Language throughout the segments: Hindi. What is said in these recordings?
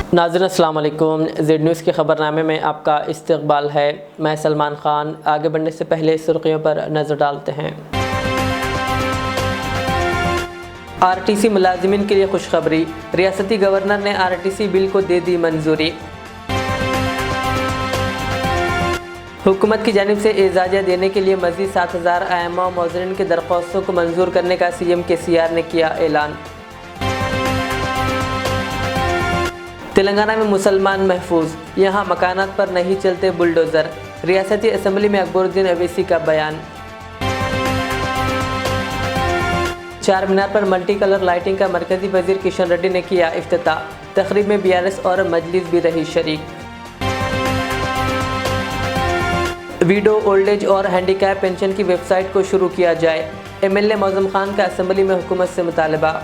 नाज़रीन अस्सलाम वालेकुम। ज़ेड न्यूज़ के ख़बरनामे में आपका इस्तक़बाल है। मैं सलमान ख़ान। आगे बढ़ने से पहले सुर्खियों पर नज़र डालते हैं। आरटीसी मुलाजिमीन के लिए खुशखबरी। रियासती गवर्नर ने आरटीसी बिल को दे दी मंजूरी। हुकूमत की जानिब से एजाज़िया देने के लिए मज़ीद 7,000 आइम्मा और मौज़रिन की दरख्वास्तों को मंजूर करने का CM KCR ने किया ऐलान। तेलंगाना में मुसलमान महफूज, यहाँ मकानात पर नहीं चलते बुलडोज़र। रियासती असम्बली में अकबरुद्दीन अवैसी का बयान। चार मीनार पर मल्टी कलर लाइटिंग का मरकज़ी वज़ीर किशन रेड्डी ने किया इफ्तिताह। तकरीब में BRS और मजलिस भी रही शरीक। वीडो, ओल्ड एज और हैंडीकैप पेंशन की वेबसाइट को शुरू किया जाए। MLA मौज़म खान का असम्बली में हुकूमत से मुतालबा।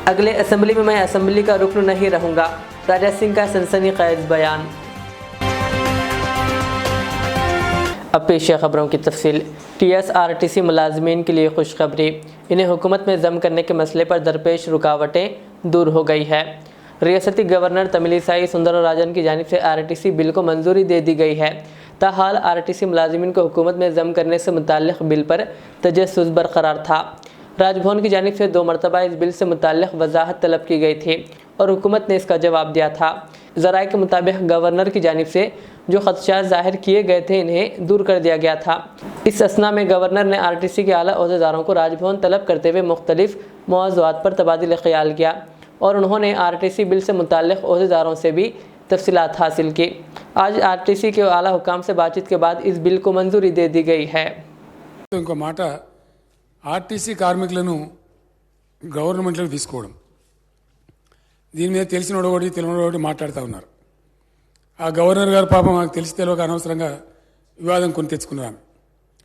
अगले असम्बली में मैं असम्बली का रुकन नहीं रहूँगा, राजा सिंह का सनसनीखेज बयान। अब पेश है खबरों की तफसील। TSRTC मुलाजमीन के लिए खुशखबरी। इन्हें हुकूमत में जम करने के मसले पर दरपेश रुकावटें दूर हो गई है। रियासती गवर्नर तमिलिसाई सुंदरराजन की जानिब से RTC बिल को मंजूरी दे दी गई है। ताहाल RTC मुलाजमीन को हुकूमत में जम करने से मुताल्लिक़ बिल पर तजस्सुस बरकरार था। राजभवन की जानिब से 2 मरतबा इस बिल से मुताल्लिक़ वजाहत तलब की गई थी और हुकूमत ने इसका जवाब दिया था। ज़राए के मुताबिक गवर्नर की जानिब से जो ख़दशात ज़ाहिर किए गए थे इन्हें दूर कर दिया गया था। इस असना में गवर्नर ने RTC के आला ओहदेदारों को राजभवन तलब करते हुए मुख्तलिफ मौज़ूआत पर तबादिल ख़याल किया और उन्होंने RTC बिल से मुताल्लिक़ ओहदेदारों से भी तफसीलात हासिल की। आज RTC के आला हुकाम से बातचीत के बाद इस बिल को मंजूरी दे दी गई है। ఇంకో మాట ఆర్టీసీ కార్మికులను గవర్నమెంట్లోకి తీసుకోవడం, దీని మీద తెలిసినోడు ఒకటి తెలియనోడు ఒకటి మాట్లాడుతూ ఉన్నారు. ఆ గవర్నర్ గారు పాపం మాకు తెలిసి తెలియక అనవసరంగా వివాదం కొని తెచ్చుకున్నారు.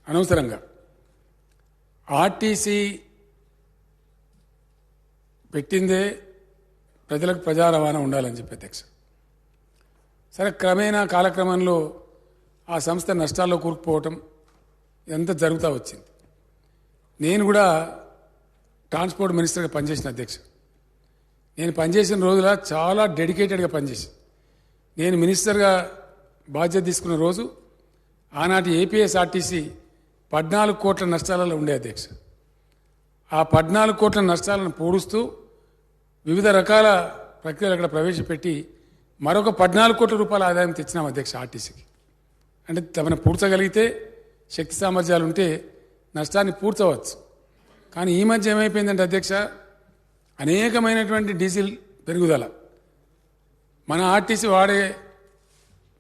అనవసరంగా ఆర్టీసీ పెట్టిందే ప్రజలకు ప్రజా రవాణా ఉండాలని చెప్పి అధ్యక్ష. సరే, క్రమేణా కాలక్రమంలో ఆ సంస్థ నష్టాల్లో కూరుకుపోవటం ఇదంతా జరుగుతూ వచ్చింది. నేను కూడా ట్రాన్స్పోర్ట్ మినిస్టర్గా పనిచేసిన అధ్యక్ష. నేను పనిచేసిన రోజుల చాలా డెడికేటెడ్గా పనిచేసాను. నేను మినిస్టర్గా బాధ్యత తీసుకున్న రోజు ఆనాటి APSRTC 14 కోట్ల నష్టాలలో ఉండే అధ్యక్ష. ఆ 14 కోట్ల నష్టాలను పూడుస్తూ వివిధ రకాల ప్రక్రియలు అక్కడ ప్రవేశపెట్టి మరొక 14 కోట్ల రూపాయల ఆదాయం తెచ్చినాం అధ్యక్ష ఆర్టీసీకి. అంటే తమను పూడ్చగలిగితే, శక్తి సామర్థ్యాలు ఉంటే నష్టాన్ని పూడ్చవచ్చు. కానీ ఈ మధ్య ఏమైపోయిందంటే అధ్యక్ష, అనేకమైనటువంటి డీజిల్ పెరుగుదల మన ఆర్టీసీ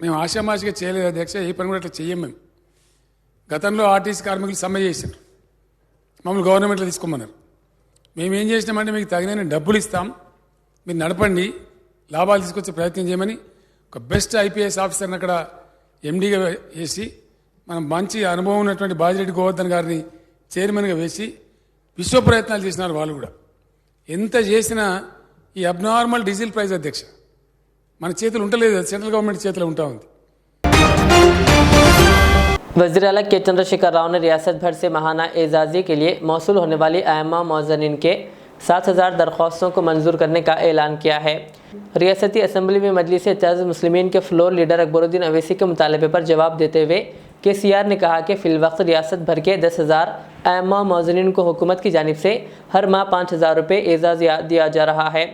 మేము ఆషామాషిగా చేయలేదు అధ్యక్ష. ఏ పని కూడా అట్లా చెయ్యం మేము. గతంలో ఆర్టీసీ కార్మికులు సమ్మె చేశారు, మమ్మల్ని గవర్నమెంట్లో తీసుకోమన్నారు. మేమేం చేసినామంటే మీకు తగిన డబ్బులు ఇస్తాం, మీరు నడపండి, లాభాలు తీసుకొచ్చే ప్రయత్నం చేయమని ఒక బెస్ట్ IPS ఆఫీసర్ని అక్కడ MDగా వేసి, మనం మంచి అనుభవం ఉన్నటువంటి బాజిరెడ్డి గోవర్ధన్ గారిని చైర్మన్గా వేసి విశ్వ ప్రయత్నాలు చేసినారు వాళ్ళు కూడా. ఎంత చేసినా ఈ అబ్నార్మల్ డీజిల్ ప్రైస్ అధ్యక్ష మన చేతులు ఉంటలేదు, సెంట్రల్ గవర్నమెంట్ చేతిలో ఉంటా ఉంది. वज़ीर आला के चंद्रशेखर राव ने रियासत भर से माहाना एजाज़ी के लिए मौसूल होने वाली आइम्मा मौज़रिन के 7,000 दरख्वास्तों को मंजूर करने का ऐलान किया है। रियासती असम्बली में मजलिस इत्तेहाद मुस्लिमीन के फ्लोर लीडर अकबरुद्दीन अवैसी के मुतालबे पर जवाब देते हुए KCR ने कहा कि फ़िलवक्त रियासत भर के 10,000 आइम्मा मौज़रिन को हुकूमत की जानिब से हर माह 5,000 रुपये एजाज़ दिया जा रहा है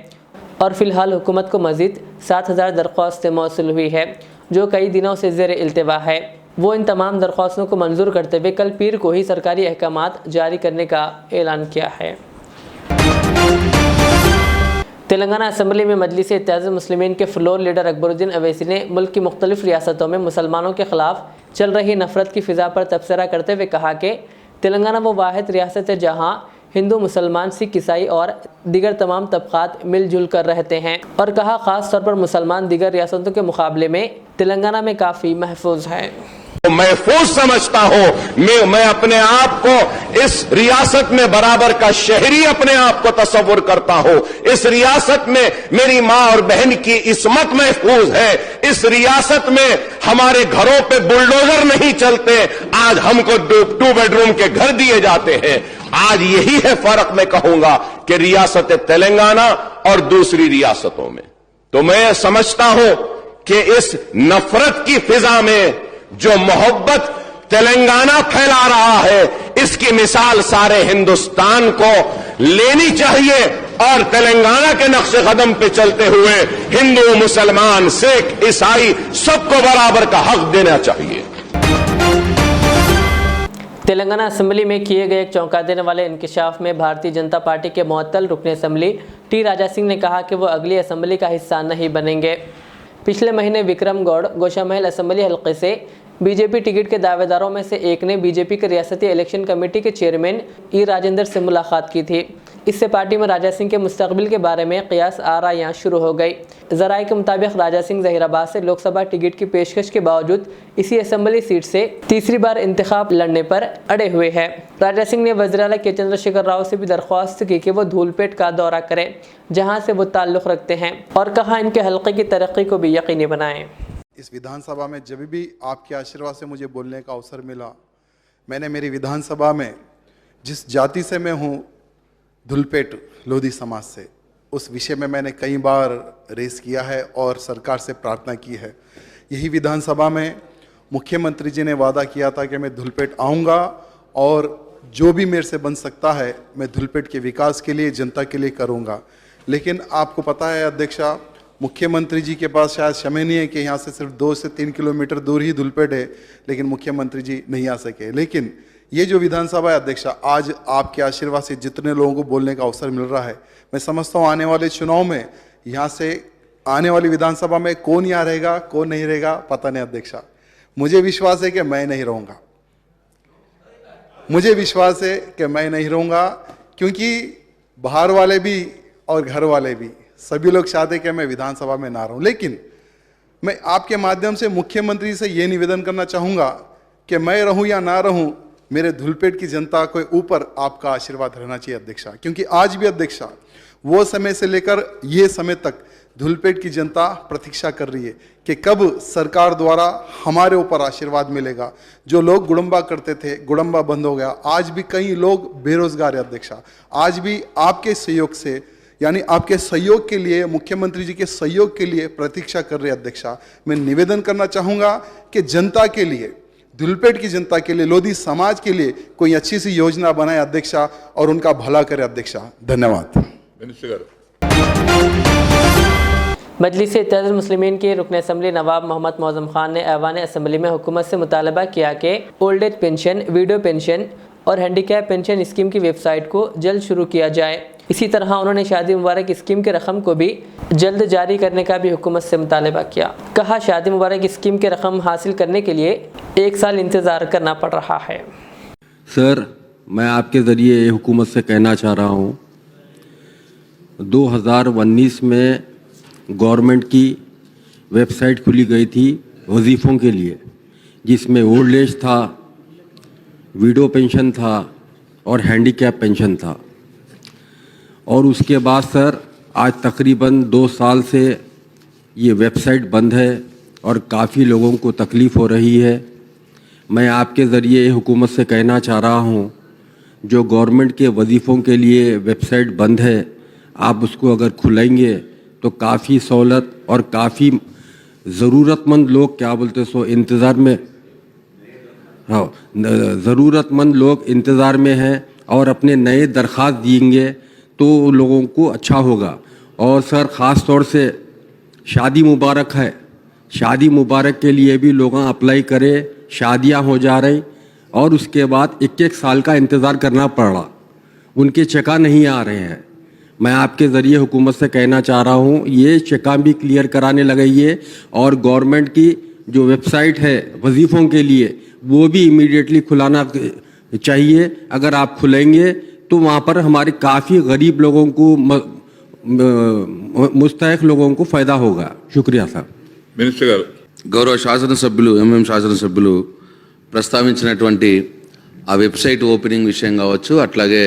और फ़िलहाल हुकूमत को मज़ीद 7,000 दरख्वास्तें मौसूल हुई है जो कई दिनों से ज़ेर इल्तिवा है। वो इन तमाम दरख्वास्तों को मंजूर करते हुए कल पीर को ही सरकारी अहकामात जारी करने का ऐलान किया है। तेलंगाना असम्बली में मजलिस इत्तेहाद मुस्लिमीन के फ्लोर लीडर अकबरुद्दीन अवैसी ने मुल्क की मुख्तलिफ रियासतों में मुसलमानों के ख़िलाफ़ चल रही नफ़रत की फ़िज़ा पर तबसरा करते हुए कहा कि तेलंगाना वो वाहिद रियासत है जहाँ हिंदू, मुसलमान, सिख, ईसाई और दीगर तमाम तबक़ात मिलजुल कर रहते हैं और कहा ख़ास तौर पर मुसलमान दीगर रियासतों के मुकाबले में तेलंगाना में काफ़ी महफूज है। महफूज समझता हूं, मैं अपने आप को इस रियासत में बराबर का शहरी अपने आप को तस्वुर करता हूं। इस रियासत में मेरी मां और बहन की इस्मत महफूज है। इस रियासत में हमारे घरों पे बुलडोजर नहीं चलते। आज हमको 2 बेडरूम के घर दिए जाते हैं। आज यही है फर्क मैं कहूंगा कि रियासत तेलंगाना और दूसरी रियासतों में। तो मैं समझता हूं कि इस नफरत की फिजा में जो मोहब्बत तेलंगाना फैला रहा है, इसकी मिसाल सारे हिंदुस्तान को लेनी चाहिए और तेलंगाना के नक्शे कदम पे चलते हुए हिंदू, मुसलमान, सिख, ईसाई सबको बराबर का हक देना चाहिए। तेलंगाना असेंबली में किए गए एक चौंका देने वाले इंकशाफ में भारतीय जनता पार्टी के मुअत्तल रुकन असेंबली टी राजा सिंह ने कहा कि वो अगली असेंबली का हिस्सा नहीं बनेंगे। पिछले महीने विक्रम गौड़ गोशामहल असेंबली हल्के से बीजेपी टिकट के दावेदारों में से एक ने बीजेपी के रियासती इलेक्शन कमेटी के चेयरमैन ई राजेंद्र से मुलाकात की थी। इससे पार्टी में राजा सिंह के मुस्तकबिल के बारे में कयास आराइयां शुरू हो गई। जराये के मुताबिक राजा सिंह जहीराबाद से लोकसभा टिकट की पेशकश के बावजूद इसी असेंबली सीट से तीसरी बार इंतखाब लड़ने पर अड़े हुए हैं। राजा सिंह ने वज़ीर आला के चंद्रशेखर राव से भी दरख्वास्त की कि वो धूलपेट का दौरा करें, जहां से वो ताल्लुक़ रखते हैं, और कहा इनके हल्के की तरक्की को भी यकीनी बनाएं। इस विधानसभा में जब भी आपके आशीर्वाद से मुझे बोलने का अवसर मिला, मैंने मेरी विधानसभा में जिस जाति से मैं हूँ, धुलपेट लोधी समाज से, उस विषय में मैंने कई बार रेस किया है और सरकार से प्रार्थना की है। यही विधानसभा में मुख्यमंत्री जी ने वादा किया था कि मैं धुलपेट आऊँगा और जो भी मेरे से बन सकता है मैं धुलपेट के विकास के लिए, जनता के लिए करूँगा। लेकिन आपको पता है अध्यक्षा, मुख्यमंत्री जी के पास शायद समय नहीं है कि यहाँ से सिर्फ 2 से 3 किलोमीटर दूर ही धुलपेट है, लेकिन मुख्यमंत्री जी नहीं आ सके। लेकिन ये जो विधानसभा है अध्यक्षा, आज आपके आशीर्वाद से जितने लोगों को बोलने का अवसर मिल रहा है, मैं समझता हूँ आने वाले चुनाव में यहाँ से आने वाली विधानसभा में कौन यहाँ रहेगा, कौन नहीं रहेगा, पता नहीं अध्यक्षा। मुझे विश्वास है कि मैं नहीं रहूँगा, मुझे विश्वास है कि मैं नहीं रहूँगा, क्योंकि बाहर वाले भी और घर वाले भी सभी लोग चाहते हैं कि मैं विधानसभा में ना रहूं। लेकिन मैं आपके माध्यम से मुख्यमंत्री से ये निवेदन करना चाहूँगा कि मैं रहूं या ना रहूं, मेरे धुलपेट की जनता के ऊपर आपका आशीर्वाद रहना चाहिए अध्यक्षा। क्योंकि आज भी अध्यक्षा, वो समय से लेकर ये समय तक धुलपेट की जनता प्रतीक्षा कर रही है कि कब सरकार द्वारा हमारे ऊपर आशीर्वाद मिलेगा। जो लोग गुड़म्बा करते थे, गुड़म्बा बंद हो गया। आज भी कई लोग बेरोजगार है अध्यक्षा। आज भी आपके सहयोग से, यानी आपके सहयोग के लिए, मुख्यमंत्री जी के सहयोग के लिए प्रतीक्षा कर रहे अध्यक्षा। मैं निवेदन करना चाहूँगा कि जनता के लिए, धुलपेट की जनता के लिए, लोधी समाज के लिए कोई अच्छी सी योजना बनाए अध्यक्षा और उनका भला करे अध्यक्षा। धन्यवाद। मजलिस इत्तेहादुल मुस्लिमीन के रुकन असम्बली नवाब मोहम्मद मौज़म खान ने ऐवान असम्बली में हुकूमत से मुतालबा किया कि old age pension, window pension और हैंडीकैप पेंशन स्कीम की वेबसाइट को जल्द शुरू किया जाए। इसी तरह उन्होंने शादी मुबारक स्कीम के रकम को भी जल्द जारी करने का भी हुकूमत से मुतालबा किया। कहा शादी मुबारक स्कीम के रकम हासिल करने के लिए 1 साल इंतज़ार करना पड़ रहा है। सर, मैं आपके ज़रिए ये हुकूमत से कहना चाह रहा हूँ, 2019 में गवर्नमेंट की वेबसाइट खुली गई थी वजीफ़ों के लिए, जिसमें ओल्ड एज था, विडो पेंशन था और हैंडीकैप पेंशन था। और उसके बाद सर आज तकरीबन 2 साल से ये वेबसाइट बंद है और काफ़ी लोगों को तकलीफ़ हो रही है। मैं आपके ज़रिए हुकूमत से कहना चाह रहा हूँ, जो गवर्नमेंट के वजीफ़ों के लिए वेबसाइट बंद है, आप उसको अगर खुलेंगे तो काफ़ी सहूलत और काफ़ी ज़रूरतमंद लोग, क्या बोलते सो, इंतज़ार में, हाँ, ज़रूरतमंद लोग इंतज़ार में हैं और अपने नए दरख्वास्त देंगे तो लोगों को अच्छा होगा। और सर ख़ास तौर से शादी मुबारक है, शादी मुबारक के लिए भी लोग अप्लाई करें। शादियां हो जा रही और उसके बाद 1-1 साल का इंतज़ार करना पड़ रहा, उनके चेका नहीं आ रहे हैं। मैं आपके ज़रिए हुकूमत से कहना चाह रहा हूँ, ये चेका भी क्लियर कराने लगाइए और गवर्नमेंट की जो वेबसाइट है वजीफ़ों के लिए वो भी इमीडिएटली खुलाना चाहिए। अगर आप खुलेंगे तो वहाँ पर हमारे काफ़ी गरीब लोगों को, मुस्तहिक़ लोगों को फ़ायदा होगा। शुक्रिया साहब। మినిస్టర్ గారు, గౌరవ శాసనసభ్యులు ఎంఎం శాసనసభ్యులు ప్రస్తావించినటువంటి ఆ వెబ్సైట్ ఓపెనింగ్ విషయం కావచ్చు, అట్లాగే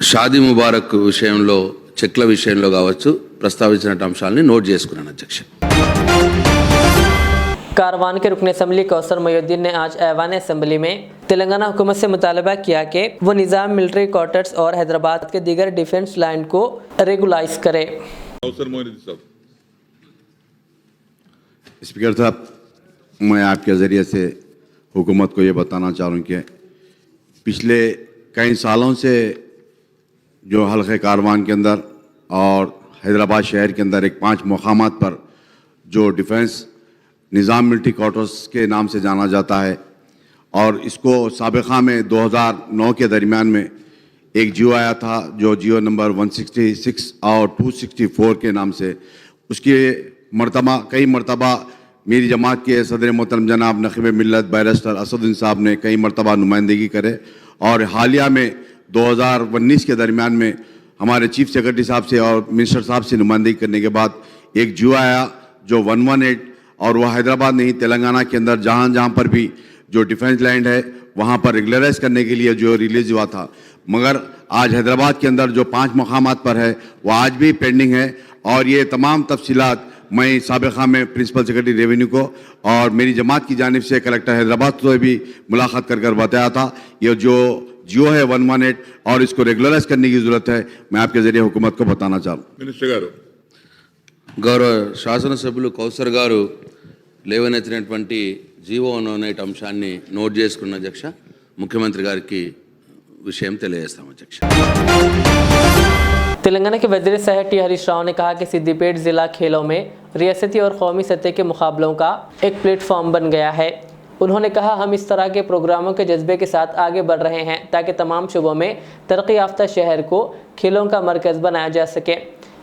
షాదీ ముబారక్ విషయంలో, చెక్ల విషయంలో కావచ్చు, ప్రస్తావించిన అంశాలని నోట్ చేసుకున్నాను అధ్యక్ష। कारवान के रुकन असम्बली कौसर मोहिउद्दीन ने आज ऐवान असम्बली में तेलंगाना हुकूमत से मुतालबा किया कि वो निज़ाम मिलिट्री क्वार्टर्स और हैदराबाद के दीगर डिफेंस लैंड को रेगुलाइज करे। स्पीकर साहब, मैं आपके ज़रिए से हुकूमत को ये बताना चाह रहा हूँ कि पिछले कई सालों से जो हल्के कारवान के अंदर और हैदराबाद शहर के अंदर एक 5 मकामात पर जो डिफेंस निज़ाम मिलिट्री क्वार्टर्स के नाम से जाना जाता है और इसको साबिक़ा में 2009 के दरमियान में एक जियो आया था जो जियो नंबर 166 और 264 के नाम से, उसके कई मरतबा मेरी जमात के सदर मोहतरम जनाब नक़ीब मिल्लत बैरिस्टर असदुद्दीन साहब ने कई मरतबा नुमाइंदगी करे और हालिया में 2019 के दरमियान में हमारे चीफ सेक्रेटरी साहब से और मिनिस्टर साहब से नुमाइंदगी करने के बाद एक जियो आया जो 118 और वह हैदराबाद नहीं तेलंगाना के अंदर जहाँ पर भी जो डिफेंस लैंड है वहाँ पर रेगुलराइज करने के लिए जो रिलीज हुआ था, मगर आज हैदराबाद के अंदर जो 5 मकामात पर है वह आज भी पेंडिंग है और ये तमाम तफसीलात मैं साबिक़ा में प्रिंसिपल सेक्रेटरी रेवेन्यू को और मेरी जमात की जानिब से कलेक्टर हैदराबाद से भी मुलाकात कर बताया था। ये जो जियो है 118 और इसको रेगुलराइज करने की ज़रूरत है, मैं आपके ज़रिए हुकूमत को बताना चाहूँ। మినిస్టర్ గారు, గౌరవ శాసనసభ్యులు కౌసర్ గారు లేవనెత్తినటువంటి జీవో అనేటి అంశాన్ని నోట్ చేసుకున్న అధ్యక్ష, ముఖ్యమంత్రి గారికి విషయం తెలియజేస్తాం అధ్యక్ష। तेलंगाना के वज़ीर सेहत टी हरीश राव ने कहा कि सिद्दीपेट ज़िला खेलों में रियासती और कौमी सतह के मुकाबलों का एक प्लेटफॉर्म बन गया है। उन्होंने कहा, हम इस तरह के प्रोग्रामों के जज्बे के साथ आगे बढ़ रहे हैं ताकि तमाम शुबों में तरक्की याफ्ता शहर को खेलों का मरकज़ बनाया जा सके।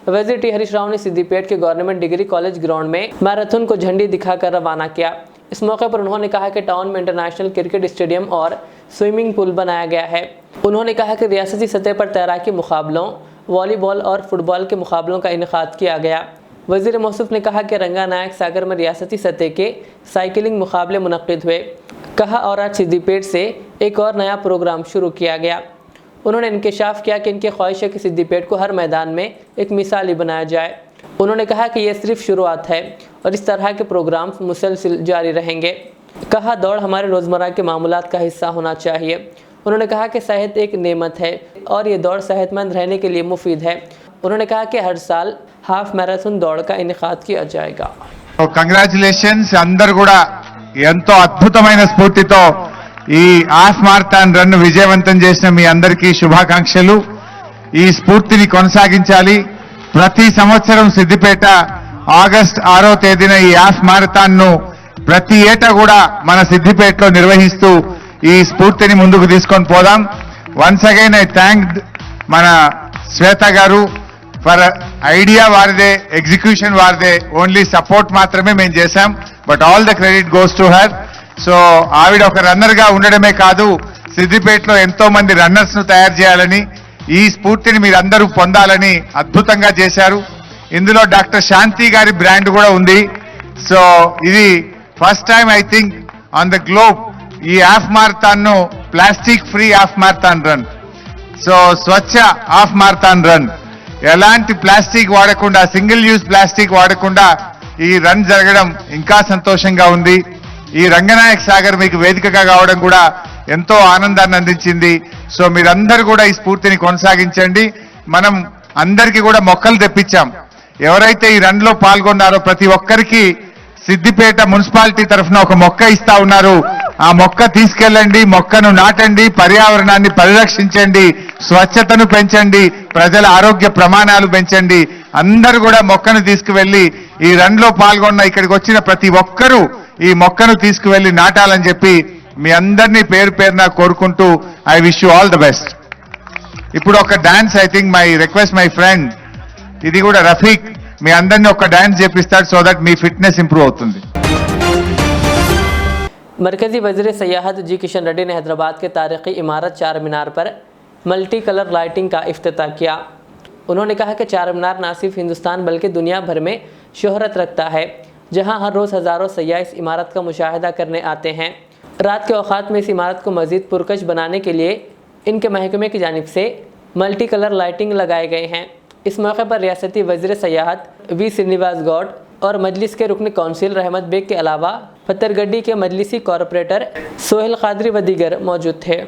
वज़ीर टी हरीश राव ने सिद्दीपेट के गवर्नमेंट डिग्री कॉलेज ग्राउंड में मैराथन को झंडी दिखाकर रवाना किया। इस मौके पर उन्होंने कहा कि टाउन में इंटरनेशनल क्रिकेट स्टेडियम और स्विमिंग पूल बनाया गया है। उन्होंने कहा कि रियासती सतह पर तैराकी मुकाबलों, वॉलीबॉल और फुटबॉल के मुकाबलों का इनेकाद किया गया। वज़ीर मौसूफ ने कहा कि रंगानायक सागर में रियासती सतह के साइकिलिंग मुकाबले मुनक्किद हुए। कहा, और आज सिद्दीपेट से एक और नया प्रोग्राम शुरू किया गया। उन्होंने इंकशाफ किया कि इनकी ख्वाहिश है कि सिद्दीपेट को हर मैदान में एक मिसाली बनाया जाए। उन्होंने कहा कि यह सिर्फ शुरुआत है और इस तरह के प्रोग्राम मुसलसल जारी रहेंगे। कहा, दौड़ हमारे रोज़मर्रा के मामूलात का हिस्सा होना चाहिए। उन्होंने कहा कि सेहत एक नेमत है और ये दौड़ सेहतमंद रहने के लिए मुफीद है। उन्होंने कहा कि हर साल हाफ मैराथन दौड़ का इनेकाद किया जाएगा। కంగ్రాచులేషన్స్ అందరూ కూడా ఎంతో అద్భుతమైన స్ఫూర్తితో ఈ హాఫ్ మారథాన్ రన్ విజయవంతం చేసిన మీ అందరికీ శుభాకాంక్షలు। ఈ స్ఫూర్తిని కొనసాగించాలి। ప్రతి సంవత్సరం సిద్దిపేట ఆగస్ట్ 6వ తేదీన ఈ హాఫ్ మారథాన్ ను ప్రతి ఏటా కూడా మన సిద్దిపేటలో నిర్వహిస్తూ ఈ స్ఫూర్తిని ముందుకు తీసుకొని పోదాం। వన్స్ అగైన్ ఐ థ్యాంక్ మన శ్వేత గారు ఫర్ ఐడియా వారిదే, ఎగ్జిక్యూషన్ వారిదే, ఓన్లీ సపోర్ట్ మాత్రమే మేము చేశాం, but all the credit goes to her. So ఆవిడ ఒక రన్నర్ గా ఉండడమే కాదు, సిద్దిపేటలో ఎంతో మంది రన్నర్స్ ను తయారు చేయాలని, ఈ స్ఫూర్తిని మీరందరూ పొందాలని అద్భుతంగా చేశారు। ఇందులో డాక్టర్ శాంతి గారి బ్రాండ్ కూడా ఉంది। సో ఇది first time I think on the globe ఈ హాఫ్ మారథాన్ ను plastic free half marathon run, so Swachh half marathon run, ఎలాంటి ప్లాస్టిక్ వాడకుండా, సింగిల్ యూజ్ ప్లాస్టిక్ వాడకుండా ఈ రన్ జరగడం ఇంకా సంతోషంగా ఉంది। ఈ రంగనాయక్ సాగర్ మీకు వేదికగా కావడం కూడా ఎంతో ఆనందాన్ని అందించింది। సో మీరందరూ కూడా ఈ స్ఫూర్తిని కొనసాగించండి। మనం అందరికీ కూడా మొక్కలు తెప్పించాం। ఎవరైతే ఈ రన్ లో పాల్గొన్నారో ప్రతి ఒక్కరికి సిద్దిపేట మున్సిపాలిటీ తరఫున ఒక మొక్క ఇస్తా ఉన్నారు। ఆ మొక్క తీసుకెళ్ళండి, మొక్కను నాటండి, పర్యావరణాన్ని పరిరక్షించండి, స్వచ్ఛతను పెంచండి, ప్రజల ఆరోగ్య ప్రమాణాలు పెంచండి। అందరూ కూడా మొక్కను తీసుకువెళ్లి ఈ రన్ లో పాల్గొన్న ఇక్కడికి వచ్చిన ప్రతి ఒక్కరూ ఈ మొక్కను తీసుకువెళ్లి నాటాలని చెప్పి మీ అందరినీ పేరు పేరున కోరుకుంటూ I wish you all the best. ఇప్పుడు ఒక dance, I think my request my friend, ఇది కూడా రఫీక్ మీ అందరినీ ఒక డాన్స్ చేపిస్తాడు, సో దట్ మీ ఫిట్నెస్ ఇంప్రూవ్ అవుతుంది। मरकज़ी वज़ीर सयाहत जी किशन रेड्डी ने हैदराबाद के तारीख़ी इमारत चार मीनार पर मल्टी कलर लाइटिंग का इफ्तिताह किया। उन्होंने कहा कि चार मीनार न सिर्फ हिंदुस्तान बल्कि दुनिया भर में शोहरत रखता है, जहां हर रोज़ हज़ारों सयाह इस इमारत का मुशाहिदा करने आते हैं। रात के औक़ात में इस इमारत को मज़ीद पुरकश बनाने के लिए इनके महकमे की जानिब से मल्टी कलर लाइटिंग लगाए गए हैं। इस मौके पर रियासती वज़ीर सयाहत वी श्रीनिवास गौड, और मजलिस के रुकन कौंसिल रहमत बेग के अलावा पत्थरगड्डी के मजलिसी कॉरपोरेटर सोहेल कादरी व दीगर मौजूद थे।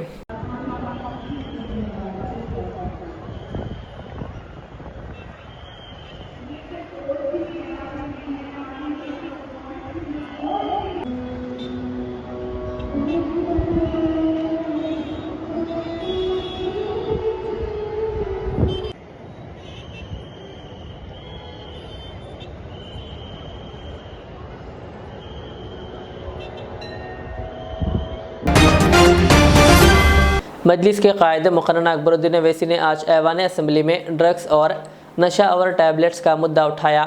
मजलिस के कायद मुकर्रर अकबरुद्दीन अवैसी ने आज ऐवान असम्बली में ड्रग्स और नशा आवर टैबलेट्स का मुद्दा उठाया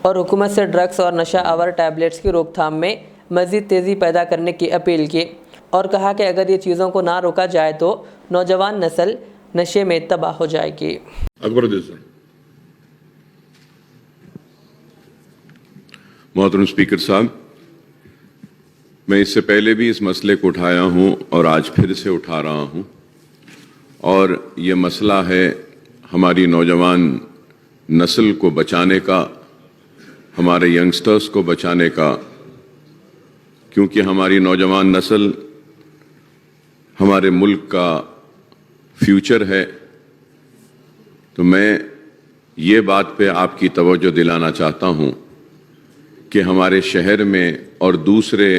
और हुकूमत से ड्रग्स और नशा आवर टैबलेट्स की रोकथाम में मज़ीद तेज़ी पैदा करने की अपील की और कहा कि अगर ये चीज़ों को ना रोका जाए तो नौजवान नस्ल नशे में तबाह हो जाएगी। मोहतरम स्पीकर साहब, मैं इससे पहले भी इस मसले को उठाया हूं और आज फिर से उठा रहा हूं और ये मसला है हमारी नौजवान नस्ल को बचाने का, हमारे यंगस्टर्स को बचाने का, क्योंकि हमारी नौजवान नस्ल हमारे मुल्क का फ्यूचर है। तो मैं ये बात पे आपकी तवज्जो दिलाना चाहता हूं कि हमारे शहर में और दूसरे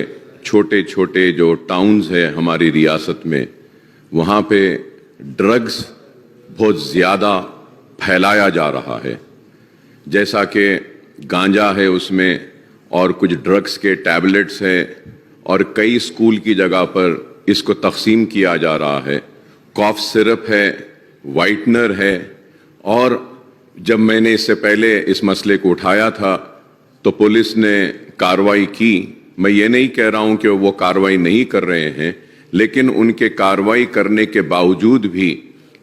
छोटे छोटे जो टाउन्स है हमारी रियासत में, वहाँ पे ड्रग्स बहुत ज़्यादा फैलाया जा रहा है। जैसा कि गांजा है उसमें और कुछ ड्रग्स के टैबलेट्स हैं और कई स्कूल की जगह पर इसको तकसीम किया जा रहा है। कॉफ सिरप है, वाइटनर है। और जब मैंने इससे पहले इस मसले को उठाया था तो पुलिस ने कार्रवाई की। मैं ये नहीं कह रहा हूं कि वो कार्रवाई नहीं कर रहे हैं, लेकिन उनके कार्रवाई करने के बावजूद भी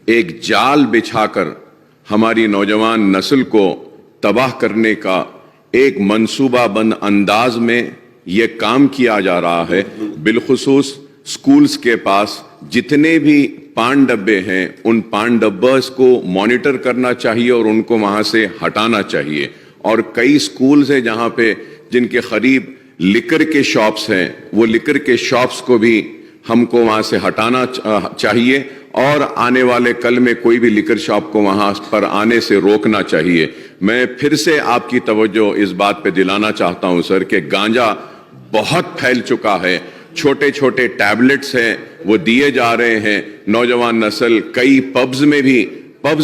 एक जाल बिछाकर हमारी नौजवान नस्ल को तबाह करने का एक मंसूबाबंद अंदाज में ये काम किया जा रहा है। बिलखुसूस स्कूल्स के पास जितने भी पान डब्बे हैं उन पान डब्बों को मॉनिटर करना चाहिए और उनको वहां से हटाना चाहिए। और कई स्कूल्स हैं जहां पे जिनके करीब लिकर के शॉप्स हैं, वो लिकर के शॉप्स को भी हमको वहां से हटाना चाहिए और आने वाले कल में कोई भी लिकर शॉप को वहां पर आने से रोकना चाहिए। मैं फिर से आपकी तवज्जो इस बात पे दिलाना चाहता हूं सर कि गांजा बहुत फैल चुका है। छोटे छोटे टैबलेट्स हैं वो दिए जा रहे हैं। नौजवान नस्ल कई पब्स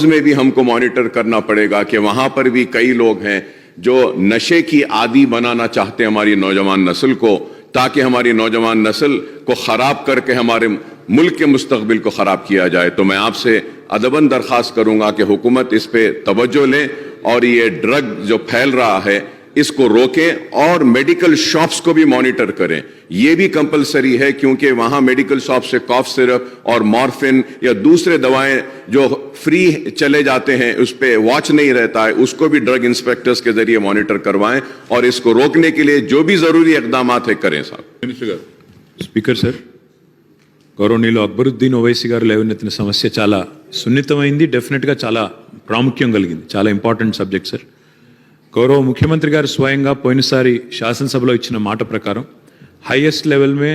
में भी हमको मॉनिटर करना पड़ेगा कि वहां पर भी कई लोग हैं जो नशे की आदी बनाना चाहते हैं हमारी नौजवान नस्ल को, ताकि हमारी नौजवान नस्ल को खराब करके हमारे मुल्क के मुस्तकबिल को खराब किया जाए। तो मैं आपसे अदबन दरख्वास्त करूंगा कि हुकूमत इस पे तवज्जो ले और ये ड्रग जो फैल रहा है इसको रोकें और मेडिकल शॉप्स को भी मॉनिटर करें। यह भी कंपलसरी है क्योंकि वहां मेडिकल शॉप से कॉफ सिरप और मॉर्फिन या दूसरे दवाएं जो फ्री चले जाते हैं उस पर वॉच नहीं रहता है, उसको भी ड्रग इंस्पेक्टर्स के जरिए मॉनिटर करवाएं और इसको रोकने के लिए जो भी जरूरी इकदाम है करें। साहब స్పీకర్ సార్, గౌరవనీయులు అక్బరుద్దీన్ ఓవైసీ గారు లేవనెత్తిన సమస్య చాలా సున్నితమైంది, డెఫినెట్గా చాలా ప్రాముఖ్యం కలిగింది, చాలా ఇంపార్టెంట్ సబ్జెక్ట్ సార్. गौरव मुख्यमंत्री गाరు స్వయంగా పోయినసారి శాసనసభలో ఇచ్చిన మాట ప్రకారం हाईएस्ट लेवल में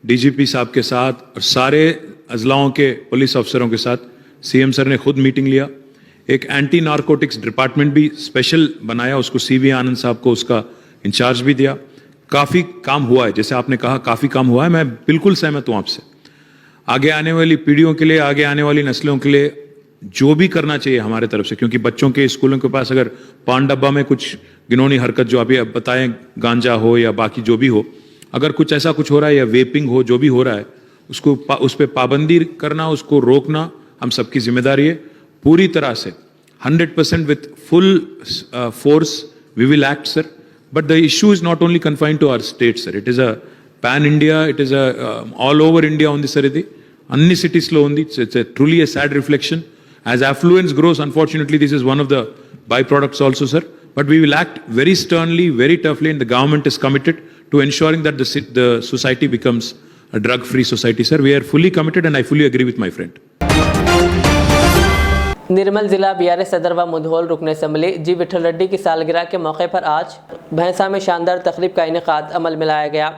डीजीपी साहब के साथ और सारे अजलाओं के पुलिस अफसरों के साथ सीएम सर ने खुद मीटिंग लिया। एक एंटी नारकोटिक्स डिपार्टमेंट भी स्पेशल बनाया, उसको सीवी आनंद साहब को उसका इंचार्ज भी दिया। काफ़ी काम हुआ है, जैसे आपने कहा काफ़ी काम हुआ है, मैं बिल्कुल सहमत हूँ आपसे। आगे आने वाली पीढ़ियों के लिए, आगे आने वाली नस्लों के लिए जो भी करना चाहिए हमारे तरफ से, क्योंकि बच्चों के स्कूलों के पास अगर पान डब्बा में कुछ गिनौनी हरकत जो अभी अब बताएं, गांजा हो या बाकी जो भी हो, अगर कुछ ऐसा कुछ हो रहा है या वेपिंग हो, जो भी हो रहा है उसको उस पर पाबंदी करना, उसको रोकना हम सबकी जिम्मेदारी है। पूरी तरह से 100% with full force we will act sir. But the issue is not only confined to our state sir, it is a pan India, it is all over India ఉంది సార్. ఇది అన్ని సిటీస్లో ఉంది. It's truly a sad reflection. As affluence grows, unfortunately, this is one of the byproducts also, sir. But we will act very sternly, very toughly, and the government is committed to ensuring that the society becomes a drug-free society, sir. We are fully committed, and I fully agree with my friend. निर्मल जिला बीआरएस सदर व मुधोल रुकन असम्बली जी विठल रेड्डी की सालगिरह के मौके पर आज भैंसा में शानदार तकरीब का इनेकाद अमल में लाया गया।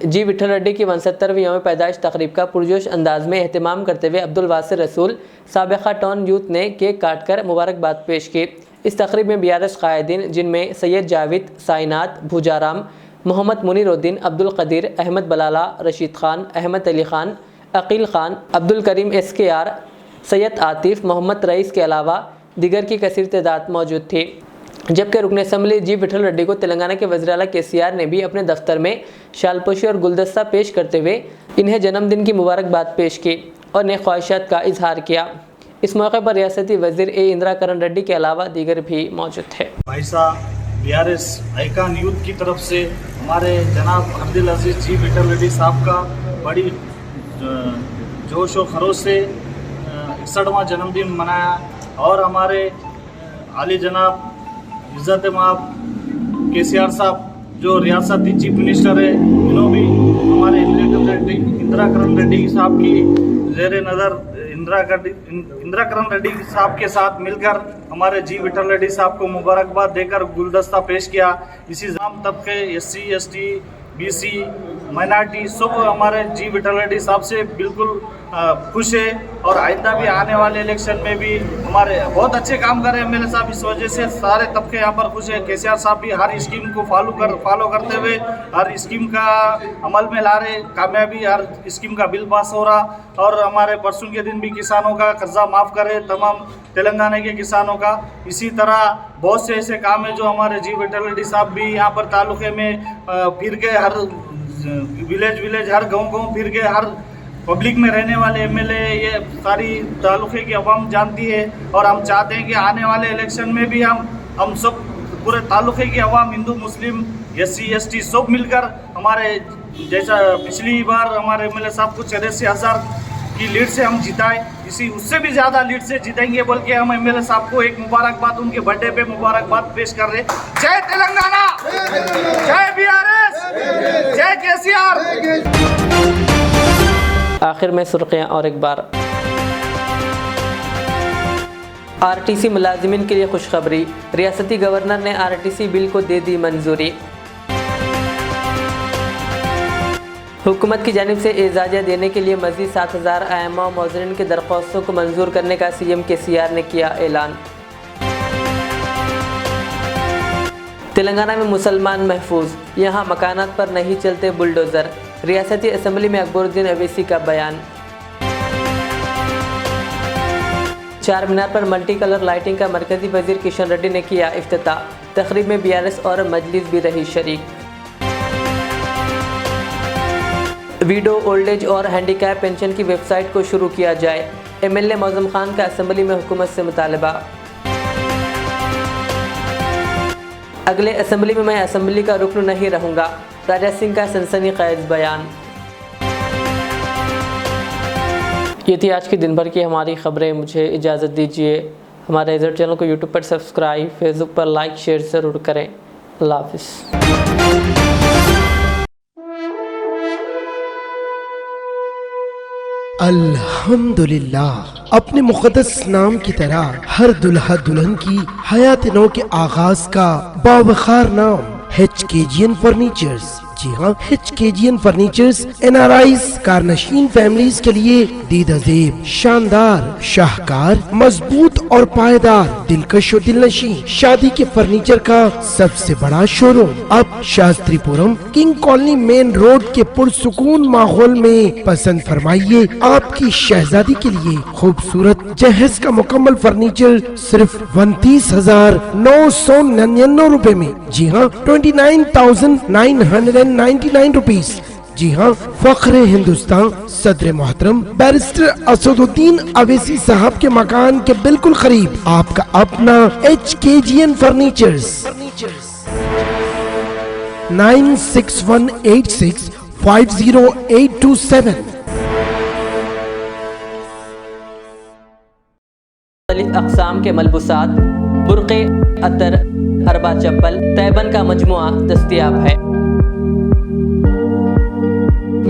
जी विठल रेड्डी की 69वीं यौम पैदाइश तकरीब का पुरजोश अंदाज में एहतमाम करते हुए अब्दुल वासिर रसूल साबिका टाउन यूथ ने केक काटकर मुबारकबाद पेश की। इस तकरीब में बीआरएस कायदीन जिनमें सैयद जावेद, साइनात, भूजाराम, मोहम्मद मुनीरुद्दीन, अब्दुल कदीर, अहमद बलाला, रशीद खान, अहमद अली खान, अकील खान, अब्दुल करीम SKR, सैयद आतिफ, मोहम्मद रईस के अलावा दिगर की कसीर तादाद मौजूद थी। जबकि रुकन असम्बली जी विठल रेड्डी को तेलंगाना के वज़ीर आला KCR ने भी अपने दफ्तर में शालपोशी और गुलदस्ता पेश करते हुए इन्हें जन्मदिन की मुबारकबाद पेश की और नेक ख्वाहिशात का इजहार किया। इस मौके पर रियासती वज़ीर इंदिरा करण रेड्डी के अलावा दीगर भी मौजूद थे। भैंसा BRS आइकान यूथ की तरफ से हमारे जनाब अब्दुल अजीज जी विठल रेड्डी साहब का बड़ी जोश और खरोश से 61वां जन्मदिन मनाया और हमारे आली जनाब इज़्ज़त माब KCR साहब जो रियासती चीफ मिनिस्टर है, इन्होंने भी हमारे इंदिरा करण रेड्डी साहब की ज़ेर नज़र इंदिरा करण रेड्डी साहब के साथ मिलकर हमारे जी विठल रेड्डी साहब को मुबारकबाद देकर गुलदस्ता पेश किया। इसी तमाम तबके SC, ST, BC, माइनॉरिटी सब हमारे जी विठल रेड्डी साहब से बिल्कुल खुश है और आइंदा भी आने वाले इलेक्शन में भी हमारे बहुत अच्छे काम कर रहे हैं MLA साहब। इस वजह से सारे तबके यहाँ पर खुश है। KCR साहब भी हर स्कीम को फॉलो करते हुए हर स्कीम का अमल में ला रहे, कामयाबी हर स्कीम का बिल पास हो रहा और हमारे परसों के दिन भी किसानों का कर्जा माफ़ करे तमाम तेलंगाना के किसानों का। इसी तरह बहुत से ऐसे काम है जो हमारे जी विठल रेड्डी साहब भी यहाँ पर तालुके में फिर के हर विलेज हर गाँव फिर के हर पब्लिक में रहने वाले MLA ये सारी तालुके की अवाम जानती है और हम चाहते हैं कि आने वाले इलेक्शन में भी हम सब पूरे तालुके की अवाम हिंदू मुस्लिम SC, ST सब मिलकर हमारे जैसा पिछली बार हमारे MLA साहब को 83,000 की लीड से हम जिताए, उससे भी ज़्यादा लीड से जीतेंगे बोल के हम MLA साहब को एक मुबारकबाद उनके बर्थडे पे मुबारकबाद पेश कर रहे। जय तेलंगाना, जय BRS, जय KCR। आखिर में सुर्खियाँ और एक बार। RTC मुलाजिमीन के लिए खुशखबरी, रियासती गवर्नर ने RTC बिल को दे दी मंजूरी। हुकूमत की जानिब से एजाज़िया देने के लिए मज़ीद 7,000 आयमा और मौज़रिन की दरख्वास्तों को मंजूर करने का CM KCR ने किया ऐलान। तेलंगाना में मुसलमान महफूज, यहाँ मकानात पर नहीं चलते बुलडोज़र, रियासती असम्बली में अकबरुद्दीन अवैसी का बयान। चार मीनार पर मल्टी कलर लाइटिंग का मरकजी वजीर किशन रेड्डी ने किया इफ्तिताह, तकरीब में BRS और मजलिस भी रही शरीक। वीडो, ओल्ड एज और हैंडीकैप पेंशन की वेबसाइट को शुरू किया जाए, MLA मौज़म खान का असम्बली में हुकूमत से मुतालबा। अगले असम्बली में मैं असम्बली का रुकन नहीं रहूँगा, राजा सिंह का सनसनीखेज बयान। ये थी आज की दिन भर की हमारी खबरें। मुझे इजाज़त दीजिए। हमारे रिजल्ट चैनल को YouTube पर सब्सक्राइब, फेसबुक पर लाइक शेयर ज़रूर करें। अल्लाह हाफ़िज़। अल्हम्दुलिल्लाह, अपने मुक़द्दस नाम की तरह हर दुल्हा दुल्हन की हयात नौ के आगाज का बावखार नाम HKGN फर्नीचर्स। जी हाँ, HKGN फर्नीचर्स NRIs कारनशीन फैमिलीज के लिए दीदाज़ेब, शानदार, शाहकार, मजबूत और पायदार, दिलकश और दिलनशी शादी के फर्नीचर का सबसे बड़ा शोरूम अब Shastripuram king colony main road के पुरसुकून माहौल में। पसंद फरमाइए आपकी शहजादी के लिए खूबसूरत जहेज का मुकम्मल फर्नीचर सिर्फ 29,999 रुपए में। जी हाँ, 29,999 रुपीज। जी हाँ, फख्र हिंदुस्तान सदर मोहतरम बैरिस्टर असदुद्दीन अवैसी साहब के मकान के बिल्कुल करीब आपका अपना HKGN फर्नीचर्स। 9618650827। अक़साम के मलबूसात, बुर्क़े, अतर, हरबा चप्पल, तैबन का मजमुआ दस्तयाब है।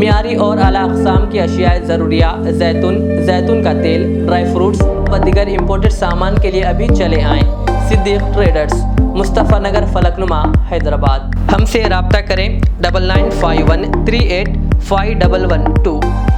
मियारी और आला अक़साम की अशियाए ज़रूरिया, जैतून का तेल, ड्राई फ्रूट्स व दीगर इम्पोर्टेड सामान के लिए अभी चले आएँ। सिद्दीक ट्रेडर्स, मुस्तफ़ा नगर, फलकनुमा, हैदराबाद। हमसे रब्ता करें 9951385112।